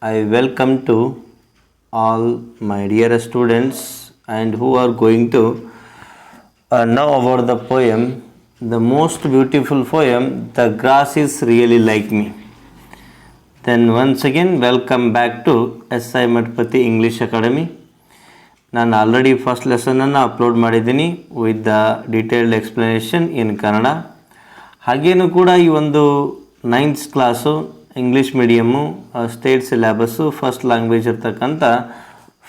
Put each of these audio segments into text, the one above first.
I welcome to all my dear students and who are going to know about the poem, the most beautiful poem, The Grass is Really Like Me. Then once again, welcome back to SI Madpati English Academy. ನಾನು already first ಲೆಸನನ್ನು upload ಮಾಡಿದ್ದೀನಿ with the detailed explanation in Kannada. ಹಾಗೇನೂ ಕೂಡ ಈ ಒಂದು 9th class English medium state syllabus first language ಇರ್ತಕ್ಕಂಥ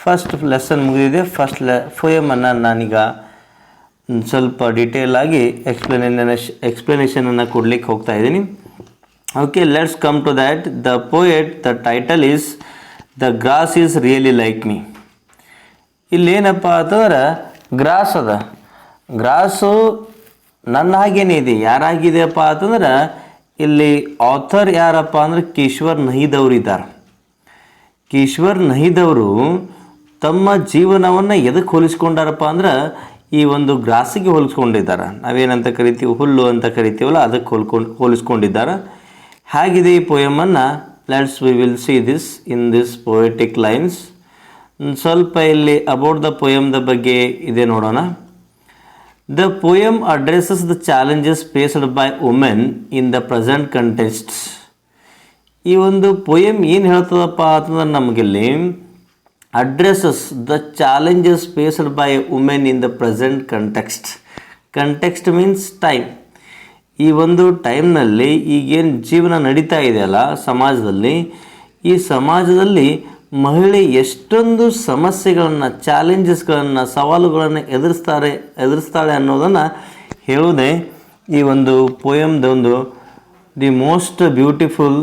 first lesson ಮುಗಿದಿದೆ. First ಪೋಯಮನ್ನು ನಾನೀಗ ಸ್ವಲ್ಪ ಡೀಟೇಲ್ ಆಗಿ ಎಕ್ಸ್ಪ್ಲನೇಷನನ್ನು ಕೊಡಲಿಕ್ಕೆ ಹೋಗ್ತಾ ಇದ್ದೀನಿ. Okay, let's come to that. The poet, the title is the grass is really like me. ಇಲ್ಲೇನಪ್ಪ ಅಂತಂದ್ರೆ ಗ್ರಾಸ್ ಅದ. ಗ್ರಾಸು ನನ್ನ ಹಾಗೇನೇ ಇದೆ. ಯಾರಾಗಿದೆಯಪ್ಪ ಅಂತಂದ್ರೆ ಇಲ್ಲಿ ಆಥರ್ ಯಾರಪ್ಪ ಅಂದ್ರೆ ಕಿಶ್ವರ್ ನಹೀದ್ ಅವರು ಇದ್ದಾರೆ. ಕಿಶ್ವರ್ ನಹೀದ್ ಅವರು ತಮ್ಮ ಜೀವನವನ್ನು ಎದಕ್ಕೆ ಹೋಲಿಸ್ಕೊಂಡಾರಪ್ಪ ಅಂದ್ರೆ ಈ ಒಂದು ಗ್ರಾಸಿಗೆ ಹೋಲಿಸ್ಕೊಂಡಿದ್ದಾರೆ. ನಾವೇನಂತ ಕರಿತೀವಿ, ಹುಲ್ಲು ಅಂತ ಕರಿತೀವಲ್ಲ, ಅದಕ್ಕೆ ಹೋಲಿಸ್ಕೊಂಡಿದ್ದಾರೆ. ಹೇಗಿದೆ ಈ ಪೋಯಮನ್ನು? Let's we will see this in this poetic lines. ಸ್ವಲ್ಪ ಇಲ್ಲಿ ಅಬೌಟ್ ದ ಪೋಯಮ್ದ ಬಗ್ಗೆ ಇದೆ ನೋಡೋಣ. The poem addresses the challenges faced by women in the present contexts. ಈ ಒಂದು ಪೋಯಮ್ ಏನು ಹೇಳ್ತದಪ್ಪ ಅಂತಂದ್ರೆ ನಮಗಿಲ್ಲಿ addresses the challenges faced by women in the present context. Context means time. ಈ ಒಂದು ಟೈಮ್ನಲ್ಲಿ ಈಗೇನು ಜೀವನ ನಡೀತಾ ಇದೆಯಲ್ಲ ಸಮಾಜದಲ್ಲಿ, ಈ ಸಮಾಜದಲ್ಲಿ ಮಹಿಳೆ ಎಷ್ಟೊಂದು ಸಮಸ್ಯೆಗಳನ್ನು, ಚಾಲೆಂಜಸ್ಗಳನ್ನು, ಸವಾಲುಗಳನ್ನು ಎದುರಿಸ್ತಾಳೆ ಅನ್ನೋದನ್ನು ಹೇಳೋದೇ ಈ ಒಂದು ಪೋಯಮ್ದ ಒಂದು ದಿ ಮೋಸ್ಟ್ ಬ್ಯೂಟಿಫುಲ್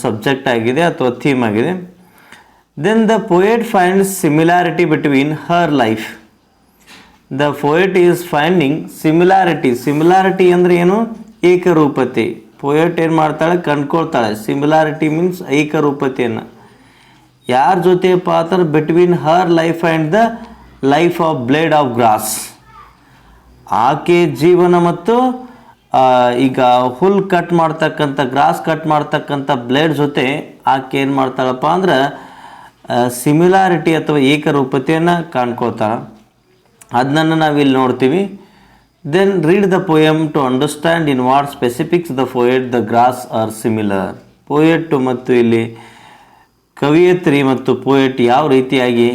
ಸಬ್ಜೆಕ್ಟ್ ಆಗಿದೆ ಅಥವಾ ಥೀಮ್ ಆಗಿದೆ. Then the poet finds similarity between her life. The poet is finding similarity. Similarity ಅಂದರೆ ಏನು? ಏಕರೂಪತೆ. ಪೋಯೆಟ್ ಏನು ಮಾಡ್ತಾಳೆ? ಕಂಡ್ಕೊಳ್ತಾಳೆ. ಸಿಮಿಲಾರಿಟಿ ಮೀನ್ಸ್ ಏಕರೂಪತೆಯನ್ನು. ಯಾರ ಜೊತೆಪ್ಪ ಅಂದ್ರೆ between her life and the life of blade of grass. ಆಕೆ ಜೀವನ ಮತ್ತು ಈಗ ಹುಲ್ ಕಟ್ ಮಾಡ್ತಕ್ಕಂಥ, ಗ್ರಾಸ್ ಕಟ್ ಮಾಡ್ತಕ್ಕಂಥ ಬ್ಲೇಡ್ ಜೊತೆ ಆಕೆ ಏನು ಮಾಡ್ತಾಳಪ್ಪ ಅಂದ್ರೆ ಸಿಮಿಲಾರಿಟಿ ಅಥವಾ ಏಕರೂಪತೆಯನ್ನು ಕಾಣ್ಕೊಳ್ತಾಳೆ. ಅದನ್ನು ನಾವಿಲ್ಲಿ ನೋಡ್ತೀವಿ. Then read the poem to understand in what specifics the poet the grass are similar. Poet ಮತ್ತು ಇಲ್ಲಿ ಕವಿಯತ್ರಿ ಮತ್ತು ಪೋಯೆಟ್ ಯಾವ ರೀತಿಯಾಗಿ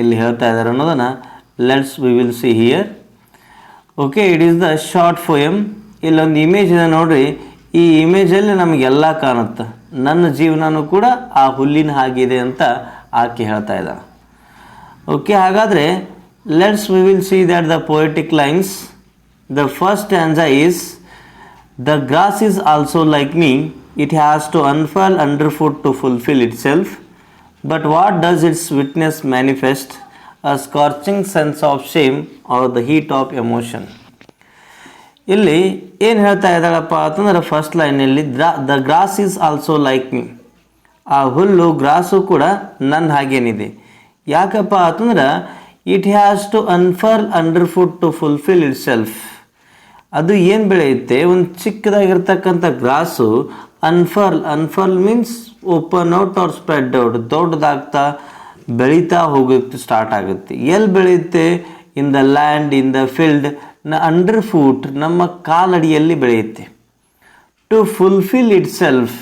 ಇಲ್ಲಿ ಹೇಳ್ತಾ ಇದ್ದಾರೆ ಅನ್ನೋದನ್ನು let's we will see here. Okay, it is the short poem. ಇಲ್ಲೊಂದು ಇಮೇಜ್ ಇದೆ ನೋಡ್ರಿ. ಈ ಇಮೇಜಲ್ಲಿ ನಮಗೆಲ್ಲ ಕಾಣುತ್ತೆ. ನನ್ನ ಜೀವನನೂ ಕೂಡ ಆ ಹುಲ್ಲಿನ ಹಾಗಿದೆ ಅಂತ ಆಕೆ ಹೇಳ್ತಾ ಇದ್ದಾಳೆ. ಓಕೆ, ಹಾಗಾದರೆ let's we will see that the poetic lines. The first stanza is the grass is also like me. It has to unfurl underfoot to fulfil itself. But what does its witness manifest? A scorching sense of shame or the heat of emotion. ಇಲ್ಲಿ ಏನು ಹೇಳ್ತಾ ಇದ್ದಾಳಪ್ಪ ಅಂತಂದ್ರೆ first ಲೈನಲ್ಲಿ the grass is also like me. ಆ ಹುಲ್ಲು, grass ಕೂಡ ನನ್ನ ಹಾಗೇನಿದೆ. ಯಾಕಪ್ಪ ಅಂತಂದ್ರೆ it has to unfurl underfoot to fulfil itself. ಅದು ಏನು ಬೆಳೆಯುತ್ತೆ? ಒಂದು ಚಿಕ್ಕದಾಗಿರ್ತಕ್ಕಂಥ grass unfurl means open out or spread out, ದೊಡ್ಡದಾಗ್ತಾ ಬೆಳೀತಾ ಹೋಗೋಕ್ಕೆ ಸ್ಟಾರ್ಟ್ ಆಗುತ್ತೆ. ಎಲ್ಲಿ ಬೆಳೆಯುತ್ತೆ? In the land, in the field, underfoot, ನಮ್ಮ ಕಾಲಡಿಯಲ್ಲಿ ಬೆಳೆಯುತ್ತೆ. ಟು ಫುಲ್ಫಿಲ್ ಇಟ್ ಸೆಲ್ಫ್,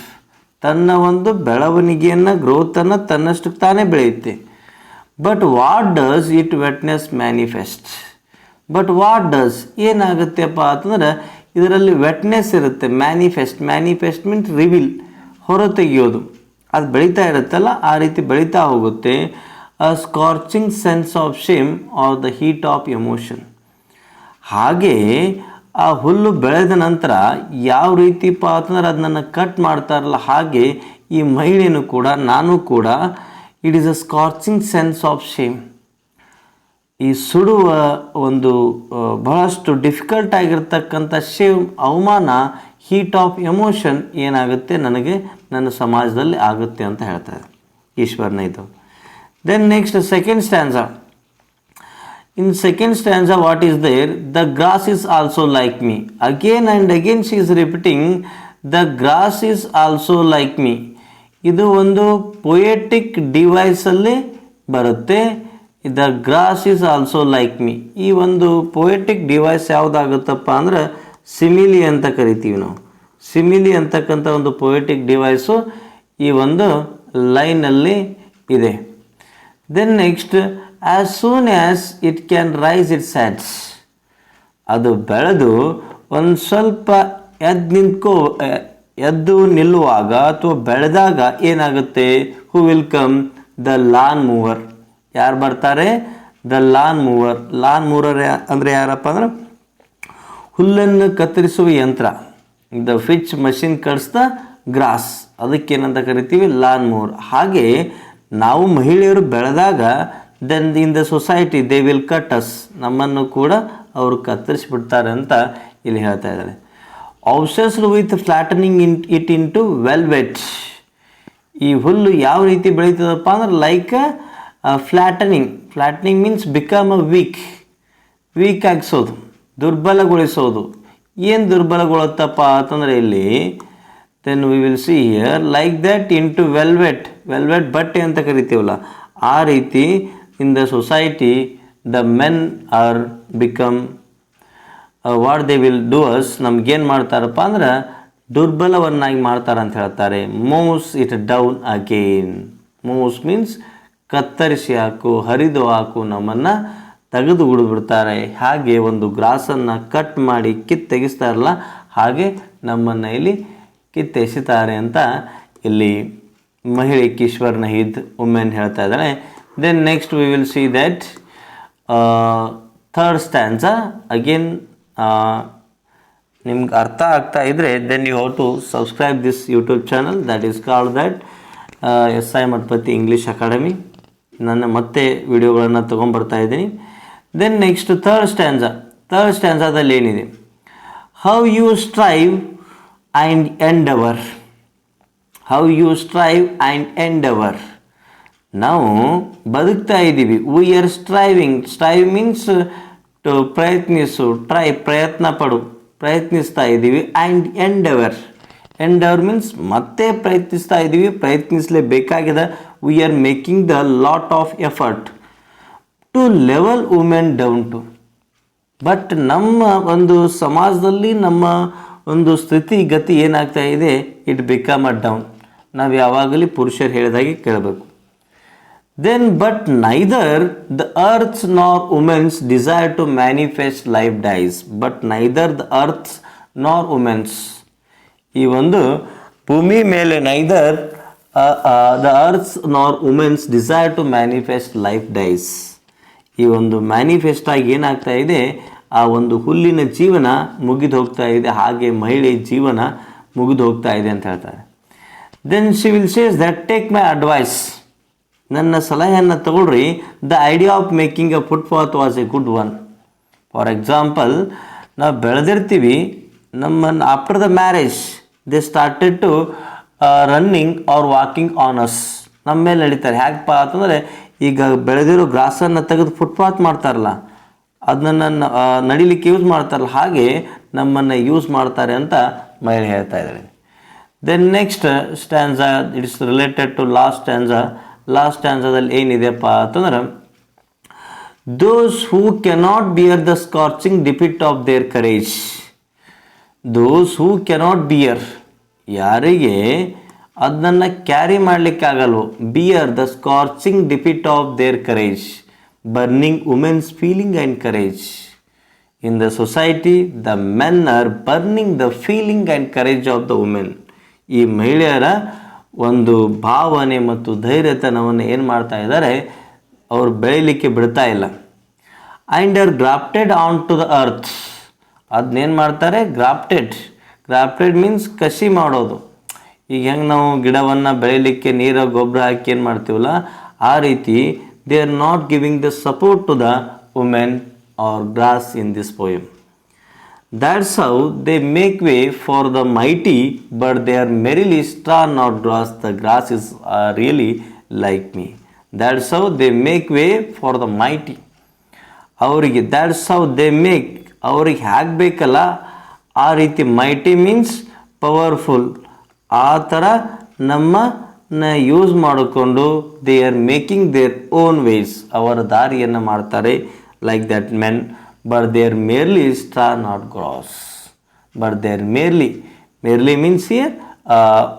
ತನ್ನ ಒಂದು ಬೆಳವಣಿಗೆಯನ್ನು, ಗ್ರೋತನ್ನು ತನ್ನಷ್ಟಕ್ಕೆ ತಾನೇ ಬೆಳೆಯುತ್ತೆ. But what does it wetness manifest. But what does ಏನಾಗುತ್ತೆಪ್ಪ ಅಂತಂದ್ರೆ ಇದರಲ್ಲಿ ವೆಟ್ನೆಸ್ ಇರುತ್ತೆ. ಮ್ಯಾನಿಫೆಸ್ಟ್ ಮೀನ್ಸ್ ರಿವೀಲ್, ಹೊರ ತೆಗೆಯೋದು. ಅದು ಬೆಳೀತಾ ಇರುತ್ತಲ್ಲ, ಆ ರೀತಿ ಬೆಳೀತಾ ಹೋಗುತ್ತೆ. A scorching sense of shame or the heat of emotion. ಹಾಗೆ ಆ ಹುಲ್ಲು ಬೆಳೆದ ನಂತರ ಯಾವ ರೀತಿಪ್ಪ ಅಂತಂದ್ರೆ ಅದನ್ನು ಕಟ್ ಮಾಡ್ತಾರಲ್ಲ, ಹಾಗೆ ಈ ಮಹಿಳೆಯೂ ಕೂಡ, ನಾನು ಕೂಡ, it is a scorching sense of shame. ಈ ಸುಡುವ ಒಂದು ಬಹಳಷ್ಟು ಡಿಫಿಕಲ್ಟ್ ಆಗಿರ್ತಕ್ಕಂಥ ಶೇಮ್, ಅವಮಾನ, ಹೀಟ್ ಆಫ್ ಎಮೋಷನ್ ಏನಾಗುತ್ತೆ ನನಗೆ ನನ್ನ ಸಮಾಜದಲ್ಲಿ ಆಗುತ್ತೆ ಅಂತ ಹೇಳ್ತಾರೆ ಈಶ್ವರ್ನ ಇದು. Then next second stanza. In second stanza what is there? The grass is also like me. Again and again she is repeating the grass is also like me. ಇದು ಒಂದು ಪೊಯೆಟಿಕ್ ಡಿವೈಸಲ್ಲಿ ಬರುತ್ತೆ. The grass is also like me. ಈ ಒಂದು poetic device ಯಾವುದಾಗುತ್ತಪ್ಪ ಅಂದ್ರೆ simile ಅಂತ ಕರಿತೀವಿ ನಾವು. ಸಿಮಿಲಿ ಅಂತಕ್ಕಂಥ ಒಂದು ಪೊಯೆಟಿಕ್ ಡಿವೈಸು ಈ ಒಂದು ಲೈನಲ್ಲಿ ಇದೆ. Then next, as soon as it can rise its heads. ಅದು ಬೆಳೆದು ಒಂದು ಸ್ವಲ್ಪ ಎದ್ದು ನಿಲ್ಲುವಾಗ ಅಥವಾ ಬೆಳೆದಾಗ ಏನಾಗುತ್ತೆ? Who will come? The lawn mower. ಯಾರು ಬರ್ತಾರೆ? The lawn mower. Lawn mower ಅಂದರೆ ಯಾರಪ್ಪ ಅಂದ್ರೆ ಹುಲ್ಲನ್ನು ಕತ್ತರಿಸುವ ಯಂತ್ರ. The which machine cuts the grass. ಅದಕ್ಕೇನಂತ ಕರಿತೀವಿ? Lawn mower. ಹಾಗೆ ನಾವು ಮಹಿಳೆಯರು ಬೆಳೆದಾಗ then in the society they will cut us. ನಮ್ಮನ್ನು ಕೂಡ ಅವರು ಕತ್ತರಿಸಿಬಿಡ್ತಾರೆ ಅಂತ ಇಲ್ಲಿ ಹೇಳ್ತಾ ಇದ್ದಾರೆ. Obsessed with flattening it into velvet. ಈ ಹುಲ್ಲು ಯಾವ ರೀತಿ ಬೆಳೀತದಪ್ಪ ಅಂದ್ರೆ like flattening. Flattening means become a weak ಆಗಿಸೋದು, ದುರ್ಬಲಗೊಳಿಸೋದು. ಏನು ದುರ್ಬಲಗೊಳ್ಳುತ್ತಪ್ಪ ಅಂತಂದರೆ ಇಲ್ಲಿ then we will see here like that into velvet ಬಟ್ಟೆ ಅಂತ ಕರಿತೀವಲ್ಲ, ಆ ರೀತಿ in the society the men are become what they will do us. ನಮ್ಗೇನು ಮಾಡ್ತಾರಪ್ಪ ಅಂದ್ರೆ ದುರ್ಬಲವನ್ನಾಗಿ ಮಾಡ್ತಾರೆ ಅಂತ ಹೇಳ್ತಾರೆ. Moves it down again. Moves means ಕತ್ತರಿಸಿ ಹಾಕು, ಹರಿದು ಹಾಕು, ನಮ್ಮನ್ನು ತೆಗೆದು ಬಿಡ್ತಾರೆ. ಹಾಗೆ ಒಂದು ಗ್ರಾಸನ್ನು ಕಟ್ ಮಾಡಿ ತೆಗಿಸ್ತಾರಲ್ಲ, ಹಾಗೆ ನಮ್ಮನ್ನು ಇಲ್ಲಿ ಕಿತ್ತೆಸಿತಾರೆ ಅಂತ ಇಲ್ಲಿ ಮಹಿಳೆ ಕಿಶ್ವರ್ ನಹೀದ್ ವುಮೆನ್ ಹೇಳ್ತಾ ಇದ್ದಾಳೆ. Then next we will see that third stanza again. ನಿಮ್ಗೆ ಅರ್ಥ ಆಗ್ತಾ ಇದ್ದರೆ then you have to subscribe this YouTube channel that is called that SI Mathapati English Academy. ನನ್ನ ಮತ್ತೆ ವಿಡಿಯೋಗಳನ್ನು ತೊಗೊಂಬರ್ತಾ ಇದ್ದೀನಿ. ದೆನ್ ನೆಕ್ಸ್ಟ್ ಥರ್ಡ್ ಸ್ಟ್ಯಾನ್ಸಾದಲ್ಲಿ ಏನಿದೆ? How you strive and endeavour. How you strive and endeavour. ನಾವು ಬದುಕ್ತಾ ಇದ್ದೀವಿ. We are strive means to ಪ್ರಯತ್ನಿಸು, ಪ್ರಯತ್ನಿಸ್ತಾ ಇದ್ದೀವಿ. ಆ್ಯಂಡ್ ಎಂಡವರ್ ಮೀನ್ಸ್ ಮತ್ತೆ ಪ್ರಯತ್ನಿಸ್ತಾ ಇದ್ದೀವಿ, ಪ್ರಯತ್ನಿಸಲೇಬೇಕಾಗಿದೆ. We are making the lot of effort to level women down to. But ನಮ್ಮ ಒಂದು ಸಮಾಜದಲ್ಲಿ ನಮ್ಮ ಒಂದು ಸ್ಥಿತಿಗತಿ ಏನಾಗ್ತಾ ಇದೆ? It become a down. ನಾವು ಯಾವಾಗಲೂ ಪುರುಷರು ಹೇಳಿದಾಗೆ ಕೇಳಬೇಕು. Then but neither the earth's nor women's desire to manifest life dies. But neither the earth's nor women's. ಈ ಒಂದು ಭೂಮಿ ಮೇಲೆ neither the earth's nor women's desire to manifest life dies. ಈ ಒಂದು ಮ್ಯಾನಿಫೆಸ್ಟ್ ಆಗಿ ಏನಾಗ್ತಾ ಇದೆ? ಆ ಒಂದು ಹುಲ್ಲಿನ ಜೀವನ ಮುಗಿದು ಹೋಗ್ತಾ ಇದೆ, ಹಾಗೆ ಮಹಿಳೆಯ ಜೀವನ ಮುಗಿದು ಹೋಗ್ತಾ ಇದೆ ಅಂತ ಹೇಳ್ತಾರೆ. Then she will say that take my advice. ನನ್ನ ಸಲಹೆಯನ್ನು ತಗೊಳ್ರಿ. The idea of making a footpath was a good one. For example, ನಾವು ಬೆಳೆದಿರ್ತೀವಿ, ನಮ್ಮನ್ನು after the marriage they started to running or walking on us. ನಮ್ಮ ಮೇಲೆ ನಡೀತಾರೆ. ಹೇಗಪ್ಪ ಅಂತಂದರೆ ಈಗ ಬೆಳೆದಿರೋ ಗ್ರಾಸನ್ನು ತೆಗೆದು ಫುಟ್ಪಾತ್ ಮಾಡ್ತಾರಲ್ಲ, ಅದನ್ನು ನಡಿಲಿಕ್ಕೆ ಯೂಸ್ ಮಾಡ್ತಾರಲ್ಲ, ಹಾಗೆ ನಮ್ಮನ್ನು ಯೂಸ್ ಮಾಡ್ತಾರೆ ಅಂತ ಮಹಿಳೆ ಹೇಳ್ತಾ ಇದ್ದಾರೆ. Then next stanza it is related to last ಸ್ಟ್ಯಾನ್ಸಾದಲ್ಲಿ ಏನಿದೆಯಪ್ಪ ಅಂತಂದ್ರೆ those who cannot bear the scorching defeat of their courage. Those who cannot bear, ಯಾರಿಗೆ ಅದನ್ನು ಕ್ಯಾರಿ ಮಾಡಲಿಕ್ಕಾಗಲ್ವೋ, bear the scorching defeat of their courage, burning women's feeling and courage. In the society the men are burning the feeling and courage of the women. ಈ ಮಹಿಳೆಯರ ಒಂದು ಭಾವನೆ ಮತ್ತು ಧೈರ್ಯತನವನ್ನು ಏನು ಮಾಡ್ತಾ ಇದ್ದಾರೆ? ಅವರು ಬೆಳೀಲಿಕ್ಕೆ ಬಿಡ್ತಾ ಇಲ್ಲ. And are grafted on to the earth. ಅದನ್ನೇನು ಮಾಡ್ತಾರೆ? ಗ್ರಾಫ್ಟೆಡ್ ಮೀನ್ಸ್ ಕಸಿ ಮಾಡೋದು. ಈಗ ಹೆಂಗೆ ನಾವು ಗಿಡವನ್ನು ಬೆಳೀಲಿಕ್ಕೆ ನೀರು ಗೊಬ್ಬರ ಹಾಕಿ ಏನು ಮಾಡ್ತೀವಲ್ಲ, ಆ ರೀತಿ they are not giving the support to the women are grass in this poem. That's how they make way for the mighty, but they are merely straw not grass. The grass is really like me. That's how they make way for the mighty. ಅವರಿಗೆ that's how they make, ಅವ್ರಿಗೆ ಹೇಗೆ ಬೇಕಲ್ಲ ಆ ರೀತಿ. Mighty means powerful. ಆ ಥರ ನ use ಮಾಡಿಕೊಂಡು they are making their own ways, ಅವರ ದಾರಿಯನ್ನು ಮಾಡ್ತಾರೆ. Like that men, but they are merely straw not grass. But they are merely means here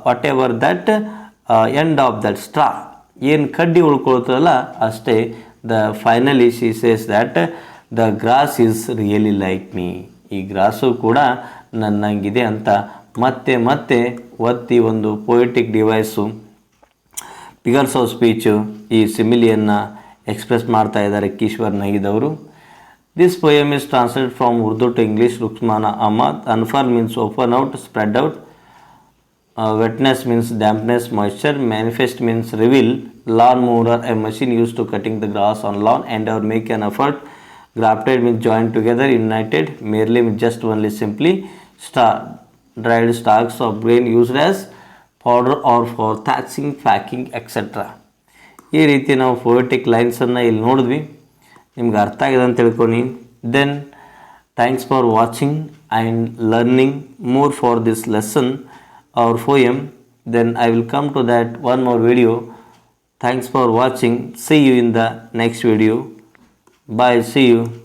whatever that end of that straw, ಏನು ಕಡ್ಡಿ ಉಳ್ಕೊಳ್ತದಲ್ಲ ಅಷ್ಟೇ. The finally she says that the grass is really like me, ಈ grass ಕೂಡ ನನ್ನಂಗಿದೆ ಅಂತ ಮತ್ತೆ ಮತ್ತೆ ಒತ್ತಿ ಒಂದು poetic device, figures of speech, ಈ ಸಿಮಿಲಿಯನ್ನು ಎಕ್ಸ್ಪ್ರೆಸ್ ಮಾಡ್ತಾ ಇದ್ದಾರೆ ಕಿಶ್ವರ್ ನಹೀದ್ ಅವರು. This poem is translated from Urdu to English. Rukmana Ahmad. Unfurl means open out, spread out. Wetness means dampness, moisture. Manifest means reveal. Lawn mower, a machine used to cutting the grass on lawn. Endeavor, make an effort. Grafted means joined together, united. Merely means just, only, simply. Star, dried stalks of grain used as powder or for thatching, packing, etc. ಈ ರೀತಿ ನಾವು poetic ಲೈನ್ಸನ್ನು ಇಲ್ಲಿ ನೋಡಿದ್ವಿ. ನಿಮ್ಗೆ ಅರ್ಥ ಆಗಿದೆ ಅಂತ ತಿಳ್ಕೊಂಡು then thanks for watching and learning more for this lesson or poem. Then I will come to that one more video. Thanks for watching. See you in the next video. Bye. See you.